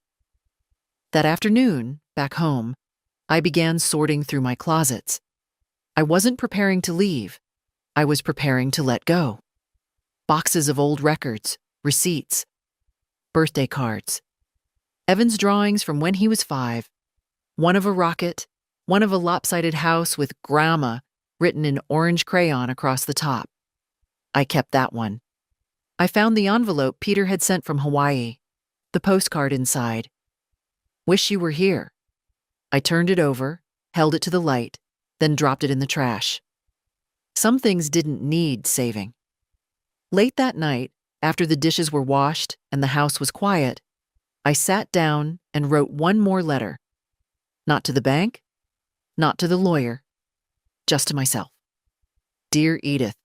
That afternoon, back home, I began sorting through my closets. I wasn't preparing to leave. I was preparing to let go. Boxes of old records, receipts, birthday cards, Evan's drawings from when he was 5, one of a rocket, one of a lopsided house with grandma written in orange crayon across the top. I kept that one. I found the envelope Peter had sent from Hawaii, the postcard inside. "Wish you were here." I turned it over, held it to the light, then dropped it in the trash. Some things didn't need saving. Late that night, after the dishes were washed and the house was quiet, I sat down and wrote one more letter. Not to the bank, not to the lawyer, just to myself. "Dear Edith,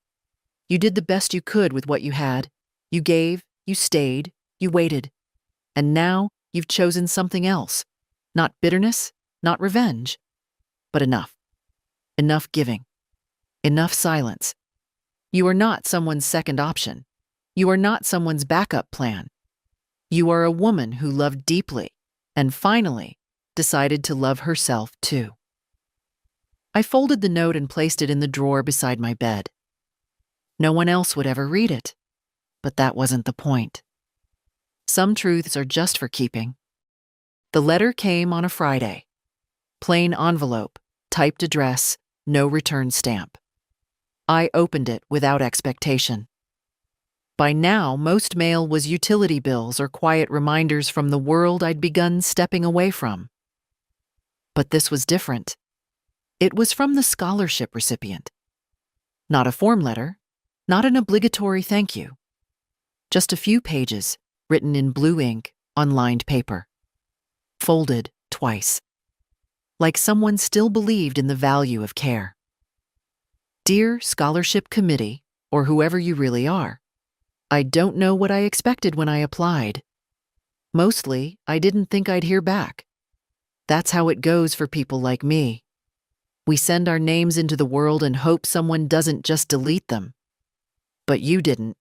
you did the best you could with what you had. You gave, you stayed, you waited. And now you've chosen something else. Not bitterness, not revenge, but enough. Enough giving. Enough silence. You are not someone's second option. You are not someone's backup plan. You are a woman who loved deeply and finally decided to love herself too." I folded the note and placed it in the drawer beside my bed. No one else would ever read it, but that wasn't the point. Some truths are just for keeping. The letter came on a Friday. Plain envelope, typed address, no return stamp. I opened it without expectation. By now, most mail was utility bills or quiet reminders from the world I'd begun stepping away from. But this was different. It was from the scholarship recipient. Not a form letter, not an obligatory thank you. Just a few pages, written in blue ink on lined paper. Folded twice. Like someone still believed in the value of care. "Dear Scholarship Committee, or whoever you really are, I don't know what I expected when I applied. Mostly, I didn't think I'd hear back. That's how it goes for people like me. We send our names into the world and hope someone doesn't just delete them. But you didn't.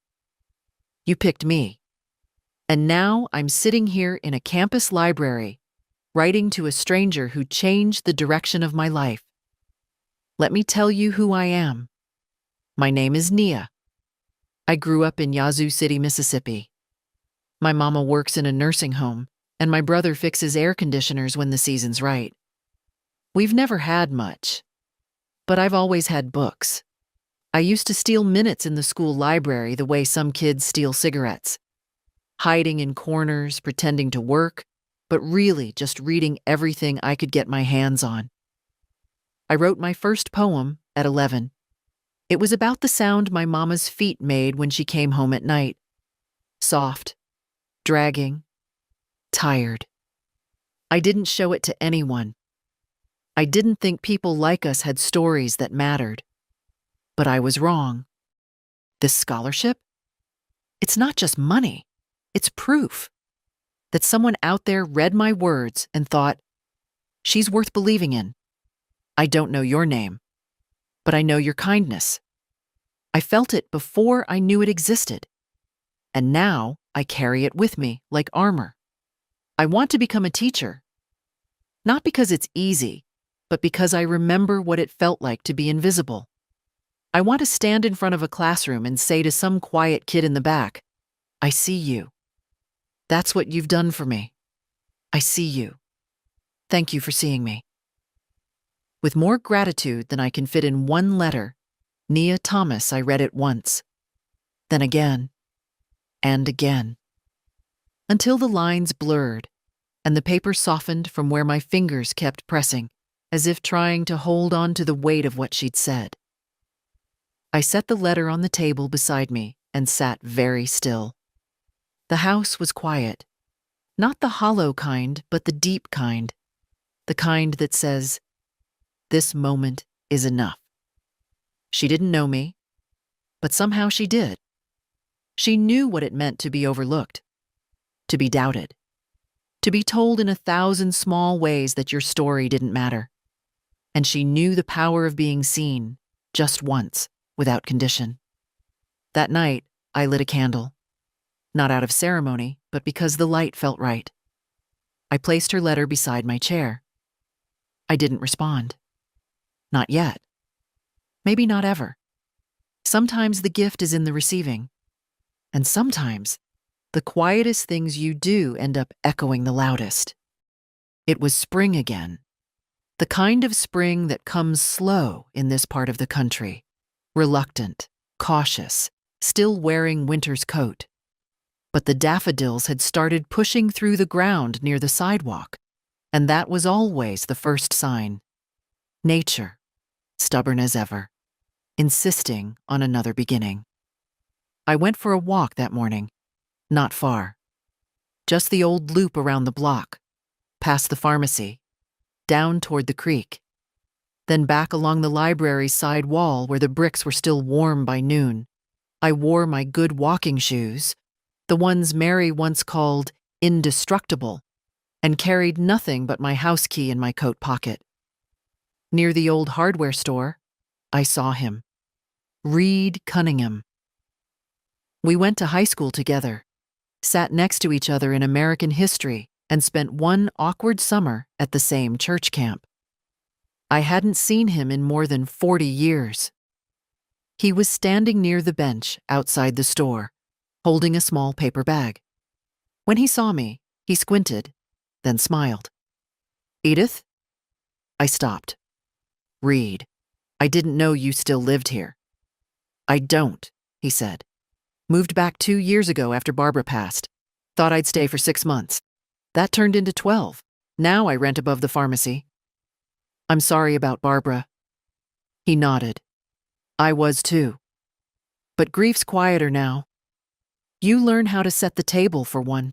You picked me. And now I'm sitting here in a campus library, writing to a stranger who changed the direction of my life. Let me tell you who I am. My name is Nia. I grew up in Yazoo City, Mississippi. My mama works in a nursing home, and my brother fixes air conditioners when the season's right. We've never had much, but I've always had books. I used to steal minutes in the school library the way some kids steal cigarettes. Hiding in corners, pretending to work, but really just reading everything I could get my hands on. I wrote my first poem at 11. It was about the sound my mama's feet made when she came home at night. Soft, dragging, tired. I didn't show it to anyone. I didn't think people like us had stories that mattered. But I was wrong. This scholarship? It's not just money. It's proof that someone out there read my words and thought, she's worth believing in. I don't know your name, but I know your kindness. I felt it before I knew it existed. And now I carry it with me like armor. I want to become a teacher. Not because it's easy, but because I remember what it felt like to be invisible. I want to stand in front of a classroom and say to some quiet kid in the back, I see you. That's what you've done for me. I see you. Thank you for seeing me. With more gratitude than I can fit in one letter, Nia Thomas, I read it once, then again, and again, until the lines blurred and the paper softened from where my fingers kept pressing, as if trying to hold on to the weight of what she'd said. I set the letter on the table beside me and sat very still. The house was quiet, not the hollow kind, but the deep kind, the kind that says, this moment is enough. She didn't know me, but somehow she did. She knew what it meant to be overlooked, to be doubted, to be told in 1,000 small ways that your story didn't matter. And she knew the power of being seen, just once, without condition. That night, I lit a candle, not out of ceremony, but because the light felt right. I placed her letter beside my chair. I didn't respond. Not yet. Maybe not ever. Sometimes the gift is in the receiving. And sometimes, the quietest things you do end up echoing the loudest. It was spring again. The kind of spring that comes slow in this part of the country. Reluctant, cautious, still wearing winter's coat. But the daffodils had started pushing through the ground near the sidewalk, and that was always the first sign. Nature, stubborn as ever, insisting on another beginning. I went for a walk that morning, not far. Just the old loop around the block, past the pharmacy, down toward the creek, then back along the library's side wall where the bricks were still warm by noon. I wore my good walking shoes, the ones Mary once called indestructible, and carried nothing but my house key in my coat pocket. Near the old hardware store, I saw him. Reed Cunningham. We went to high school together, sat next to each other in American history, and spent one awkward summer at the same church camp. I hadn't seen him in more than 40 years. He was standing near the bench outside the store, holding a small paper bag. When he saw me, he squinted, then smiled. Edith? I stopped. Reed, I didn't know you still lived here. I don't, he said. Moved back 2 years ago after Barbara passed. Thought I'd stay for 6 months. That turned into 12. Now I rent above the pharmacy. I'm sorry about Barbara. He nodded. I was too. But grief's quieter now. You learn how to set the table for one.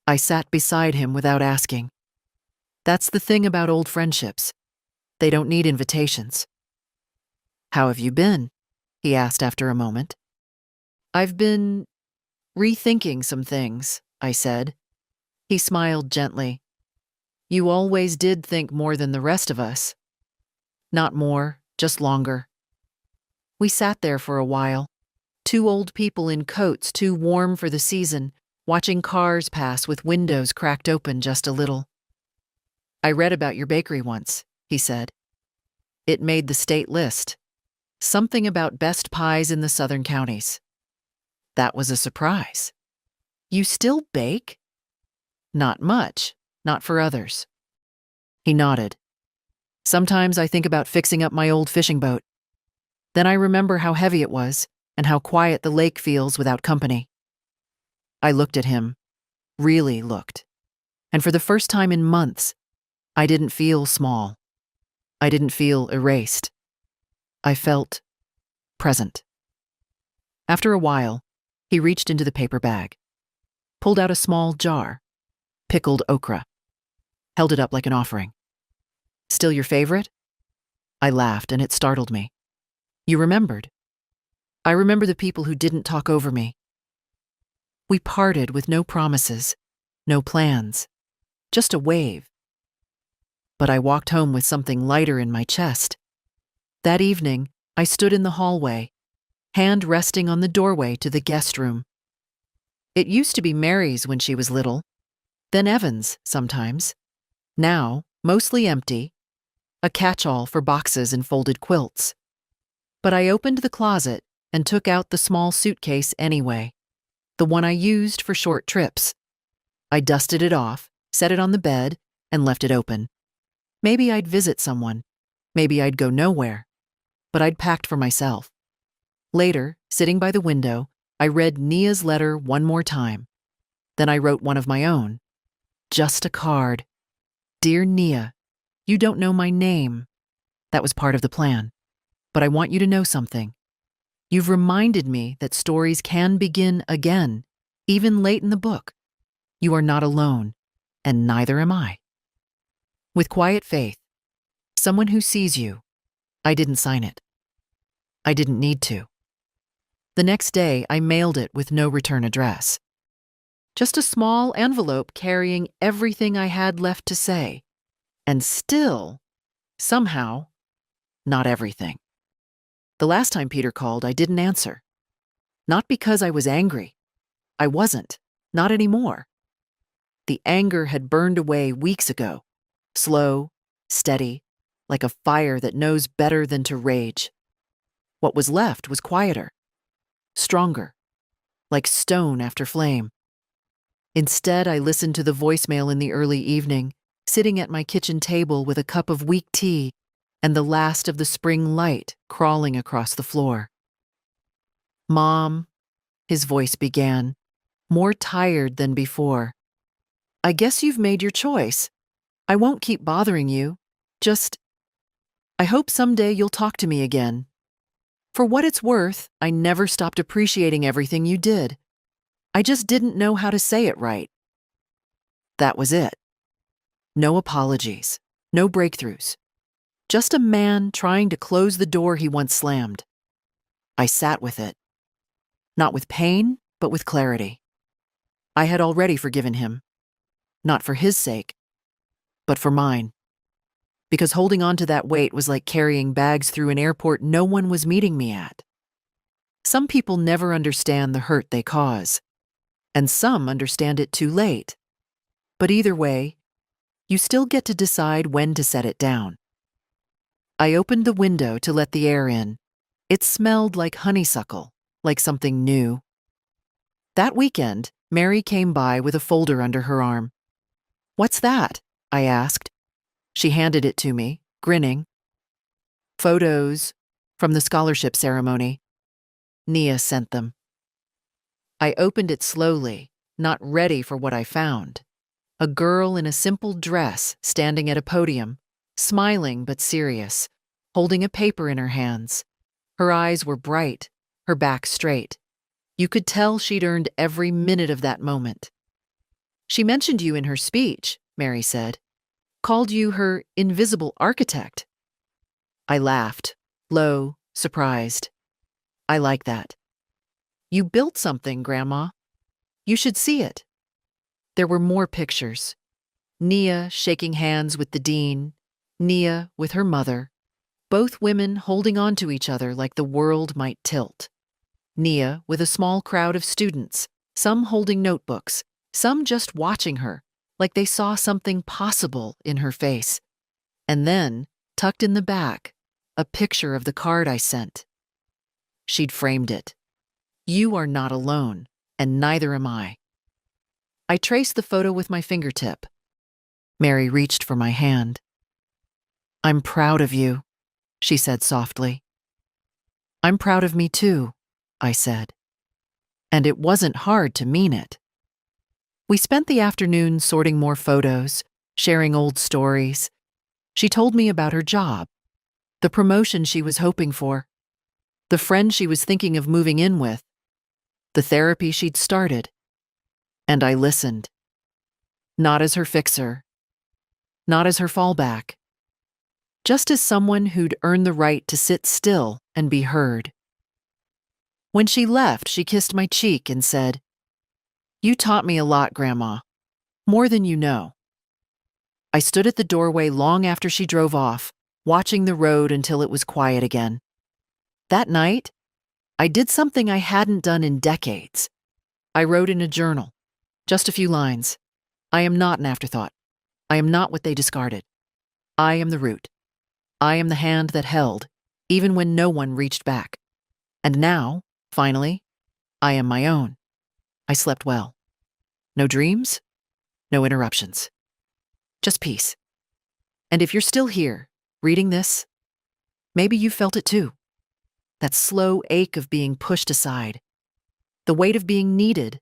I sat beside him without asking. That's the thing about old friendships. They don't need invitations. How have you been? He asked after a moment. I've been rethinking some things, I said. He smiled gently. You always did think more than the rest of us. Not more, just longer. We sat there for a while, 2 old people in coats too warm for the season, watching cars pass with windows cracked open just a little. I read about your bakery once, he said. It made the state list. Something about best pies in the southern counties. That was a surprise. You still bake? Not much, not for others. He nodded. Sometimes I think about fixing up my old fishing boat. Then I remember how heavy it was and how quiet the lake feels without company. I looked at him, really looked. And for the first time in months, I didn't feel small. I didn't feel erased. I felt present. After a while, he reached into the paper bag, pulled out a small jar, pickled okra, held it up like an offering. Still your favorite? I laughed, and it startled me. You remembered. I remember the people who didn't talk over me. We parted with no promises, no plans, just a wave. But I walked home with something lighter in my chest. That evening, I stood in the hallway, hand resting on the doorway to the guest room. It used to be Mary's when she was little, then Evan's sometimes. Now, mostly empty, a catch-all for boxes and folded quilts. But I opened the closet and took out the small suitcase anyway, the one I used for short trips. I dusted it off, set it on the bed, and left it open. Maybe I'd visit someone. Maybe I'd go nowhere. But I'd packed for myself. Later, sitting by the window, I read Nia's letter one more time. Then I wrote one of my own. Just a card. Dear Nia, you don't know my name. That was part of the plan. But I want you to know something. You've reminded me that stories can begin again, even late in the book. You are not alone, and neither am I. With quiet faith, someone who sees you. I didn't sign it. I didn't need to. The next day, I mailed it with no return address. Just a small envelope carrying everything I had left to say. And still, somehow, not everything. The last time Peter called, I didn't answer. Not because I was angry. I wasn't. Not anymore. The anger had burned away weeks ago. Slow, steady, like a fire that knows better than to rage. What was left was quieter. Stronger. Like stone after flame. Instead, I listened to the voicemail in the early evening, sitting at my kitchen table with a cup of weak tea and the last of the spring light crawling across the floor. Mom, his voice began, more tired than before. I guess you've made your choice. I won't keep bothering you. I hope someday you'll talk to me again. For what it's worth, I never stopped appreciating everything you did. I just didn't know how to say it right. That was it. No apologies, no breakthroughs. Just a man trying to close the door he once slammed. I sat with it. Not with pain, but with clarity. I had already forgiven him. Not for his sake, but for mine. Because holding on to that weight was like carrying bags through an airport no one was meeting me at. Some people never understand the hurt they cause, and some understand it too late. But either way, you still get to decide when to set it down. I opened the window to let the air in. It smelled like honeysuckle, like something new. That weekend, Mary came by with a folder under her arm. "What's that?" I asked. She handed it to me, grinning. "Photos from the scholarship ceremony. Nia sent them." I opened it slowly, not ready for what I found. A girl in a simple dress standing at a podium, smiling but serious, holding a paper in her hands. Her eyes were bright, her back straight. You could tell she'd earned every minute of that moment. "She mentioned you in her speech," Mary said. "Called you her invisible architect." I laughed, low, surprised. "I like that. You built something, Grandma. You should see it." There were more pictures. Nia shaking hands with the dean, Nia with her mother, both women holding on to each other like the world might tilt. Nia with a small crowd of students, some holding notebooks, some just watching her, like they saw something possible in her face. And then, tucked in the back, a picture of the card I sent. She'd framed it. "You are not alone, and neither am I." I traced the photo with my fingertip. Mary reached for my hand. "I'm proud of you," she said softly. "I'm proud of me too," I said. And it wasn't hard to mean it. We spent the afternoon sorting more photos, sharing old stories. She told me about her job, the promotion she was hoping for, the friend she was thinking of moving in with, the therapy she'd started. And I listened. Not as her fixer, not as her fallback, just as someone who'd earned the right to sit still and be heard. When she left, she kissed my cheek and said, "You taught me a lot, Grandma, more than you know." I stood at the doorway long after she drove off, watching the road until it was quiet again. That night, I did something I hadn't done in decades. I wrote in a journal, just a few lines. I am not an afterthought. I am not what they discarded. I am the root. I am the hand that held, even when no one reached back. And now, finally, I am my own. I slept well. No dreams, no interruptions. Just peace. And if you're still here, reading this, maybe you felt it too. That slow ache of being pushed aside. The weight of being needed,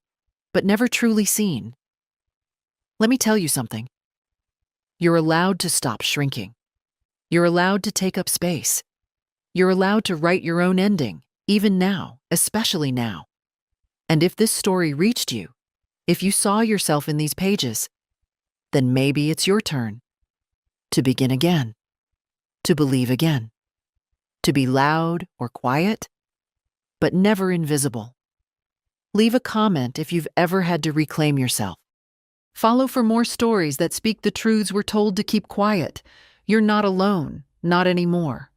but never truly seen. Let me tell you something. You're allowed to stop shrinking. You're allowed to take up space. You're allowed to write your own ending, even now, especially now. And if this story reached you, if you saw yourself in these pages, then maybe it's your turn to begin again, to believe again, to be loud or quiet, but never invisible. Leave a comment if you've ever had to reclaim yourself. Follow for more stories that speak the truths we're told to keep quiet. You're not alone, not anymore.